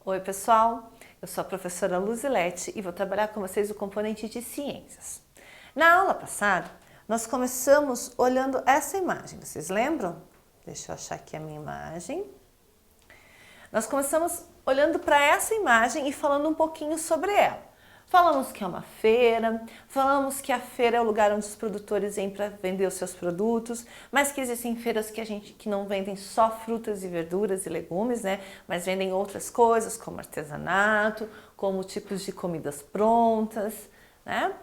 Oi pessoal, eu sou a professora Luzilete e vou trabalhar com vocês o componente de ciências. Na aula passada, nós começamos olhando essa imagem, vocês lembram? Deixa eu achar aqui a minha imagem. Nós começamos olhando para essa imagem e falando um pouquinho sobre ela. Falamos que é uma feira, falamos que a feira é o lugar onde os produtores vêm para vender os seus produtos, mas que existem feiras que não vendem só frutas e verduras e legumes, né? Mas vendem outras coisas, como artesanato, como tipos de comidas prontas, né?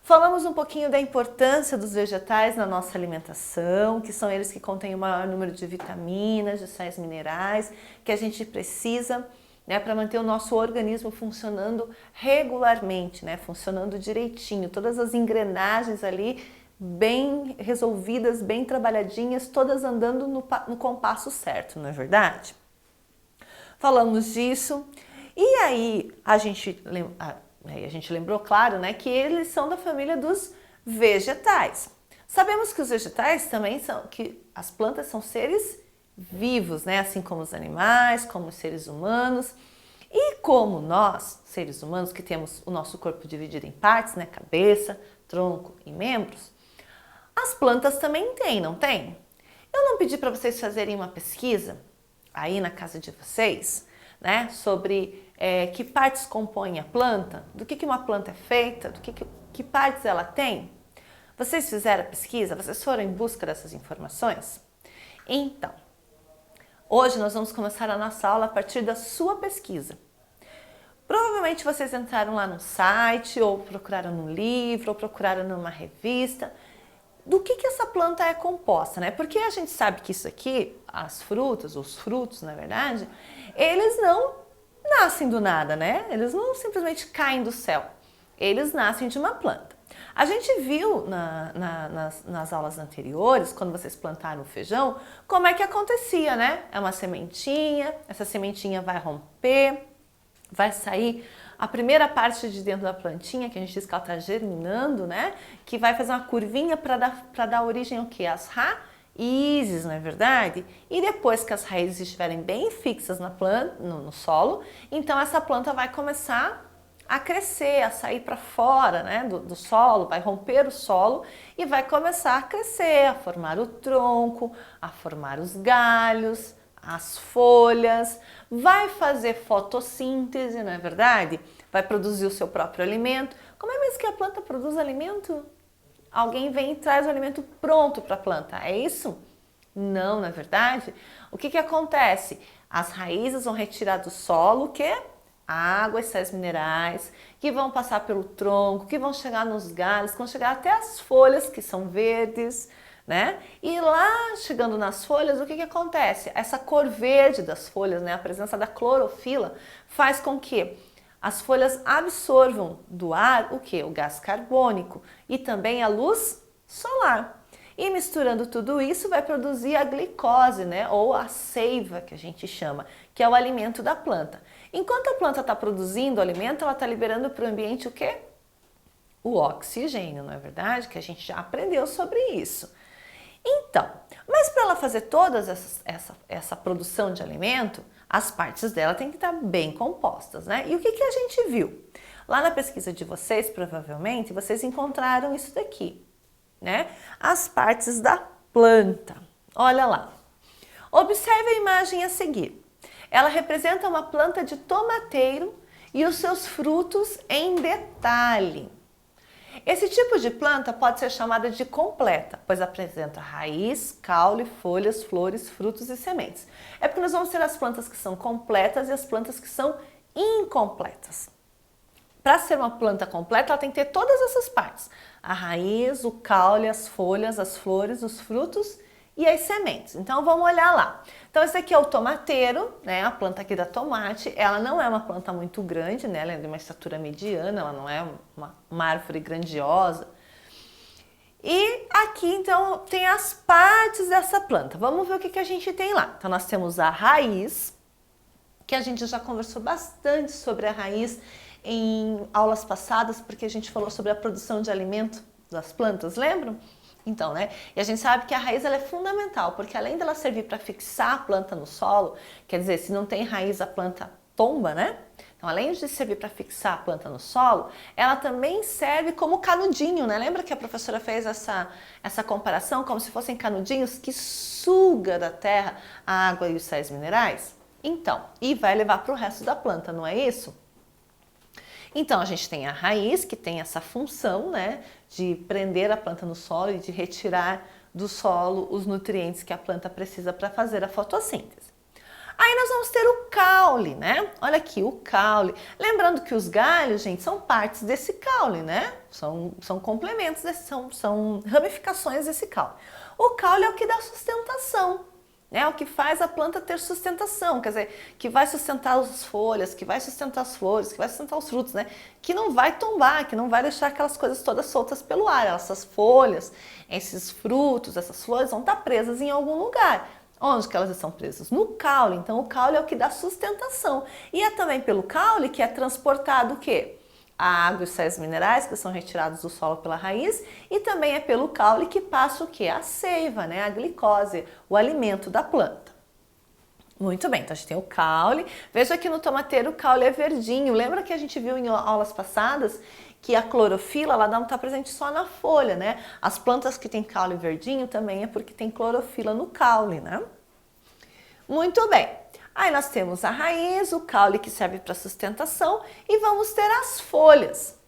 Falamos um pouquinho da importância dos vegetais na nossa alimentação, que são eles que contêm o maior número de vitaminas, de sais minerais, que a gente precisa, né, para manter o nosso organismo funcionando regularmente, né, funcionando direitinho, todas as engrenagens ali bem resolvidas, bem trabalhadinhas, todas andando no compasso certo, não é verdade? Falamos disso e aí a gente lembrou, claro, né, que eles são da família dos vegetais. Sabemos que os vegetais também que as plantas são seres vivos, né? Assim como os animais, como os seres humanos. E como nós, seres humanos, que temos o nosso corpo dividido em partes, né? Cabeça, tronco e membros, as plantas também têm, não tem? Eu não pedi para vocês fazerem uma pesquisa aí na casa de vocês, né? Sobre que partes compõem a planta, do que uma planta é feita, que partes ela tem. Vocês fizeram a pesquisa? Vocês foram em busca dessas informações? Então, hoje nós vamos começar a nossa aula a partir da sua pesquisa. Provavelmente vocês entraram lá no site, ou procuraram no livro, ou procuraram numa revista. Do que essa planta é composta, né? Porque a gente sabe que isso aqui, as frutas, os frutos, na verdade, eles não nascem do nada, né? Eles não simplesmente caem do céu. Eles nascem de uma planta. A gente viu nas aulas anteriores, quando vocês plantaram o feijão, como é que acontecia, né? É uma sementinha, essa sementinha vai romper, vai sair a primeira parte de dentro da plantinha, que a gente diz que ela está germinando, né? Que vai fazer uma curvinha para dar origem ao quê? Às raízes, não é verdade? E depois que as raízes estiverem bem fixas na planta, no solo, então essa planta vai começar a crescer, a sair para fora, né, do solo, vai romper o solo e vai começar a crescer, a formar o tronco, a formar os galhos, as folhas, vai fazer fotossíntese, não é verdade? Vai produzir o seu próprio alimento. Como é mesmo que a planta produz alimento? Alguém vem e traz o alimento pronto para a planta, é isso? Não, na verdade. O que acontece? As raízes vão retirar do solo o quê? Água e sais minerais, que vão passar pelo tronco, que vão chegar nos galhos, que vão chegar até as folhas, que são verdes, né? E lá, chegando nas folhas, o que acontece? Essa cor verde das folhas, né? A presença da clorofila faz com que as folhas absorvam do ar o quê? O gás carbônico e também a luz solar. E misturando tudo isso vai produzir a glicose, né? Ou a seiva, que a gente chama, que é o alimento da planta. Enquanto a planta está produzindo o alimento, ela está liberando para o ambiente o quê? O oxigênio, não é verdade? Que a gente já aprendeu sobre isso. Então, mas para ela fazer toda essa produção de alimento, as partes dela têm que estar bem compostas, né? E o que a gente viu? Lá na pesquisa de vocês, provavelmente, vocês encontraram isso daqui, né? As partes da planta. Olha lá. Observe a imagem a seguir. Ela representa uma planta de tomateiro e os seus frutos em detalhe. Esse tipo de planta pode ser chamada de completa, pois apresenta raiz, caule, folhas, flores, frutos e sementes. É porque nós vamos ter as plantas que são completas e as plantas que são incompletas. Para ser uma planta completa, ela tem que ter todas essas partes. A raiz, o caule, as folhas, as flores, os frutos e as sementes. Então vamos olhar lá. Então esse aqui é o tomateiro, né? A planta aqui da tomate. Ela não é uma planta muito grande, né? Ela é de uma estatura mediana, ela não é uma árvore grandiosa. E aqui então tem as partes dessa planta. Vamos ver o que a gente tem lá. Então nós temos a raiz, que a gente já conversou bastante sobre a raiz em aulas passadas, porque a gente falou sobre a produção de alimento das plantas, lembram? Então, né? E a gente sabe que a raiz ela é fundamental, porque além dela servir para fixar a planta no solo, quer dizer, se não tem raiz, a planta tomba, né? Então, além de servir para fixar a planta no solo, ela também serve como canudinho, né? Lembra que a professora fez essa comparação como se fossem canudinhos que suga da terra a água e os sais minerais? Então, e vai levar para o resto da planta, não é isso? Então, a gente tem a raiz, que tem essa função, né, de prender a planta no solo e de retirar do solo os nutrientes que a planta precisa para fazer a fotossíntese. Aí nós vamos ter o caule, né? Olha aqui, o caule. Lembrando que os galhos, gente, são partes desse caule, né? São complementos, são ramificações desse caule. O caule é o que dá sustentação, né? É o que faz a planta ter sustentação, quer dizer, que vai sustentar as folhas, que vai sustentar as flores, que vai sustentar os frutos, né? Que não vai tombar, que não vai deixar aquelas coisas todas soltas pelo ar. Essas folhas, esses frutos, essas flores vão estar presas em algum lugar. Onde que elas estão presas? No caule. Então, o caule é o que dá sustentação. E é também pelo caule que é transportado o quê? A água e os sais minerais, que são retirados do solo pela raiz, e também é pelo caule que passa o quê? A seiva, né? A glicose, o alimento da planta. Muito bem, então a gente tem o caule. Veja que no tomateiro o caule é verdinho. Lembra que a gente viu em aulas passadas que a clorofila ela não está presente só na folha, né? As plantas que têm caule verdinho também é porque tem clorofila no caule, né? Muito bem. Aí nós temos a raiz, o caule que serve para sustentação e vamos ter as folhas.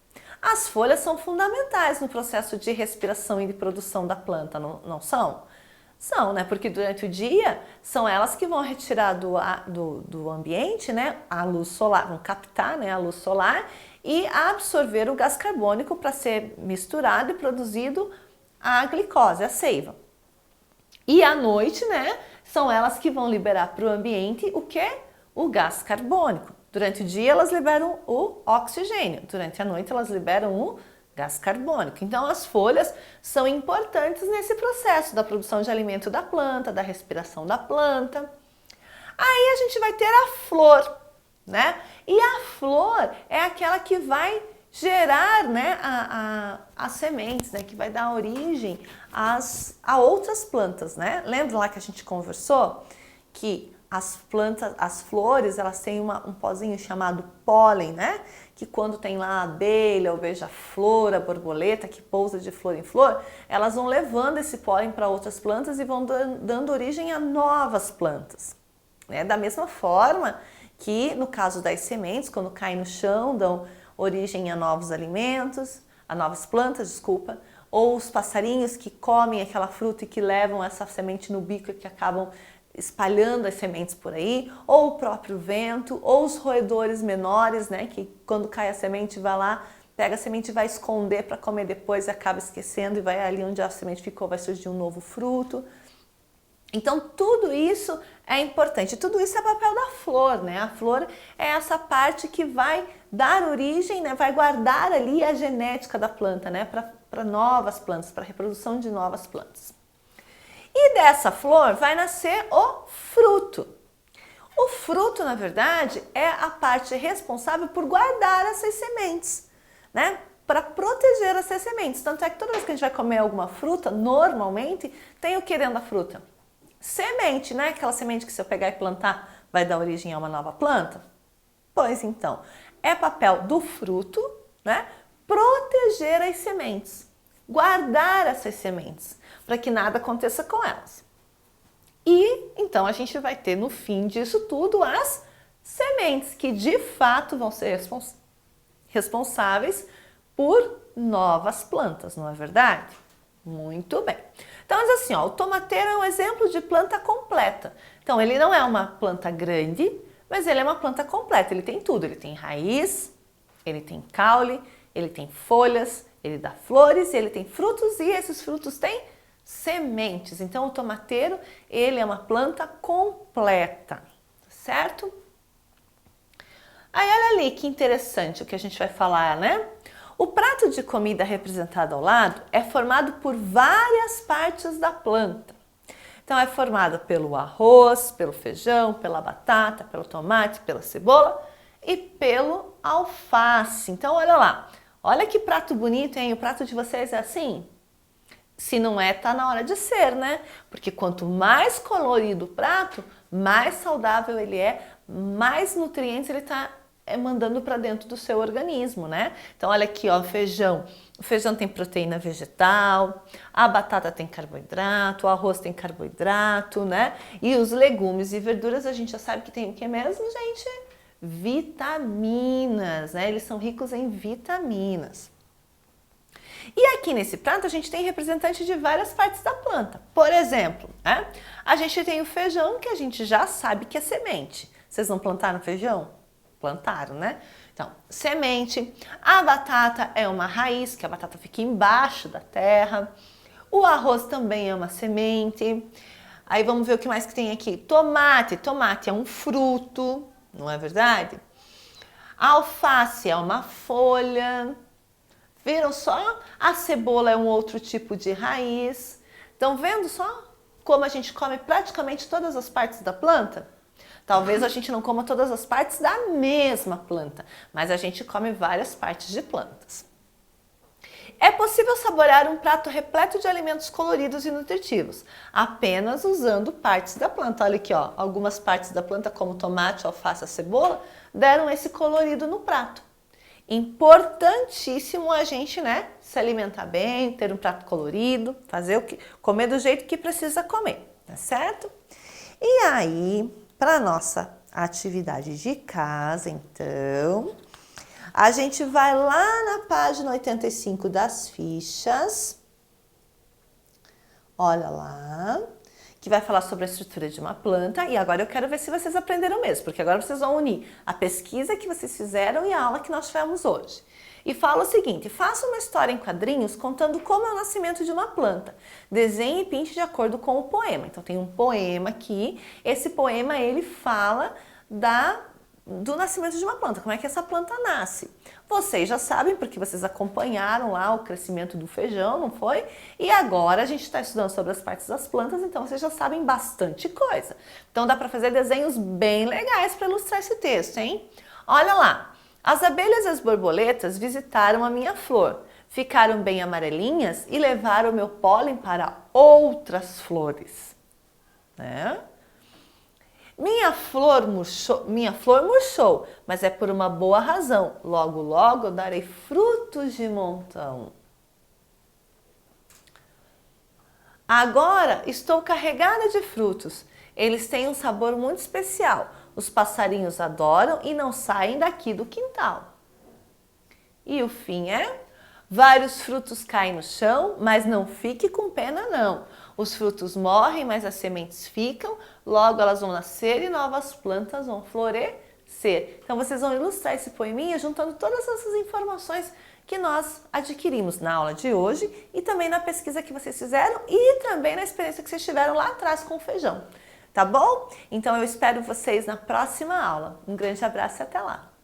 As folhas são fundamentais no processo de respiração e de produção da planta, não são? São, né? Porque durante o dia são elas que vão retirar do ambiente, né, a luz solar, vão captar, né, a luz solar e absorver o gás carbônico para ser misturado e produzido a glicose, a seiva. E à noite, né, são elas que vão liberar para o ambiente o quê? O gás carbônico. Durante o dia elas liberam o oxigênio, durante a noite elas liberam o gás carbônico. Então as folhas são importantes nesse processo da produção de alimento da planta, da respiração da planta. Aí a gente vai ter a flor, né? E a flor é aquela que vai gerar, né, as sementes, né, que vai dar origem a outras plantas, né? Lembra lá que a gente conversou que as plantas, as flores, elas têm um pozinho chamado pólen, né? Que quando tem lá a abelha, o beija-flor, a borboleta que pousa de flor em flor, elas vão levando esse pólen para outras plantas e vão dando origem a novas plantas, né? Da mesma forma que no caso das sementes, quando caem no chão, dão origem a novos alimentos, a novas plantas, desculpa, ou os passarinhos que comem aquela fruta e que levam essa semente no bico e que acabam espalhando as sementes por aí, ou o próprio vento, ou os roedores menores, né, que quando cai a semente vai lá, pega a semente e vai esconder para comer depois e acaba esquecendo e vai ali onde a semente ficou vai surgir um novo fruto. Então tudo isso é importante, tudo isso é papel da flor, né? A flor é essa parte que vai dar origem, né, vai guardar ali a genética da planta, né, para novas plantas, para a reprodução de novas plantas. E dessa flor vai nascer o fruto. O fruto, na verdade, é a parte responsável por guardar essas sementes, né? Para proteger essas sementes. Tanto é que toda vez que a gente vai comer alguma fruta, normalmente, tem o que dentro da fruta? Semente, né? Aquela semente que se eu pegar e plantar vai dar origem a uma nova planta. Pois então, é papel do fruto, né? Proteger as sementes, guardar essas sementes, para que nada aconteça com elas. E então a gente vai ter no fim disso tudo as sementes, que de fato vão ser responsáveis por novas plantas, não é verdade? Muito bem. Então, mas assim, ó, o tomateiro é um exemplo de planta completa. Então, ele não é uma planta grande, mas ele é uma planta completa. Ele tem tudo. Ele tem raiz, ele tem caule, ele tem folhas, ele dá flores, ele tem frutos e esses frutos têm sementes. Então, o tomateiro, ele é uma planta completa, certo? Aí, olha ali que interessante o que a gente vai falar, né? O prato de comida representado ao lado é formado por várias partes da planta. Então, é formado pelo arroz, pelo feijão, pela batata, pelo tomate, pela cebola e pelo alface. Então, olha lá. Olha que prato bonito, hein? O prato de vocês é assim? Se não é, tá na hora de ser, né? Porque quanto mais colorido o prato, mais saudável ele é, mais nutrientes ele está mandando para dentro do seu organismo, né? Então olha aqui, ó, feijão. O feijão tem proteína vegetal, a batata tem carboidrato, o arroz tem carboidrato, né? E os legumes e verduras a gente já sabe que tem o que mesmo, gente? Vitaminas, né? Eles são ricos em vitaminas. E aqui nesse prato a gente tem representante de várias partes da planta. Por exemplo, né? A gente tem o feijão, que a gente já sabe que é semente. Vocês não plantaram feijão? Plantaram, né? Então, semente. A batata é uma raiz, que a batata fica embaixo da terra. O arroz também é uma semente. Aí vamos ver o que mais que tem aqui. Tomate. Tomate é um fruto, não é verdade? A alface é uma folha. Viram só? A cebola é um outro tipo de raiz. Estão vendo só como a gente come praticamente todas as partes da planta? Talvez a gente não coma todas as partes da mesma planta, mas a gente come várias partes de plantas. É possível saborear um prato repleto de alimentos coloridos e nutritivos, apenas usando partes da planta. Olha aqui, ó, algumas partes da planta, como o tomate, a alface, a cebola, deram esse colorido no prato. Importantíssimo a gente, né, se alimentar bem, ter um prato colorido, fazer comer do jeito que precisa comer, tá certo? E aí, para nossa atividade de casa, então, a gente vai lá na página 85 das fichas, olha lá, que vai falar sobre a estrutura de uma planta. E agora eu quero ver se vocês aprenderam mesmo, porque agora vocês vão unir a pesquisa que vocês fizeram e a aula que nós tivemos hoje. E fala o seguinte: faça uma história em quadrinhos contando como é o nascimento de uma planta. Desenhe e pinte de acordo com o poema. Então tem um poema aqui, esse poema ele fala do nascimento de uma planta, como é que essa planta nasce. Vocês já sabem, porque vocês acompanharam lá o crescimento do feijão, não foi? E agora a gente está estudando sobre as partes das plantas, então vocês já sabem bastante coisa. Então dá para fazer desenhos bem legais para ilustrar esse texto, hein? Olha lá, as abelhas e as borboletas visitaram a minha flor, ficaram bem amarelinhas e levaram o meu pólen para outras flores, né? Minha flor murchou, mas é por uma boa razão. Logo, logo eu darei frutos de montão. Agora estou carregada de frutos. Eles têm um sabor muito especial. Os passarinhos adoram e não saem daqui do quintal. E o fim é: vários frutos caem no chão, mas não fique com pena não. Os frutos morrem, mas as sementes ficam, logo elas vão nascer e novas plantas vão florescer. Então vocês vão ilustrar esse poeminha juntando todas essas informações que nós adquirimos na aula de hoje e também na pesquisa que vocês fizeram e também na experiência que vocês tiveram lá atrás com o feijão. Tá bom? Então eu espero vocês na próxima aula. Um grande abraço e até lá!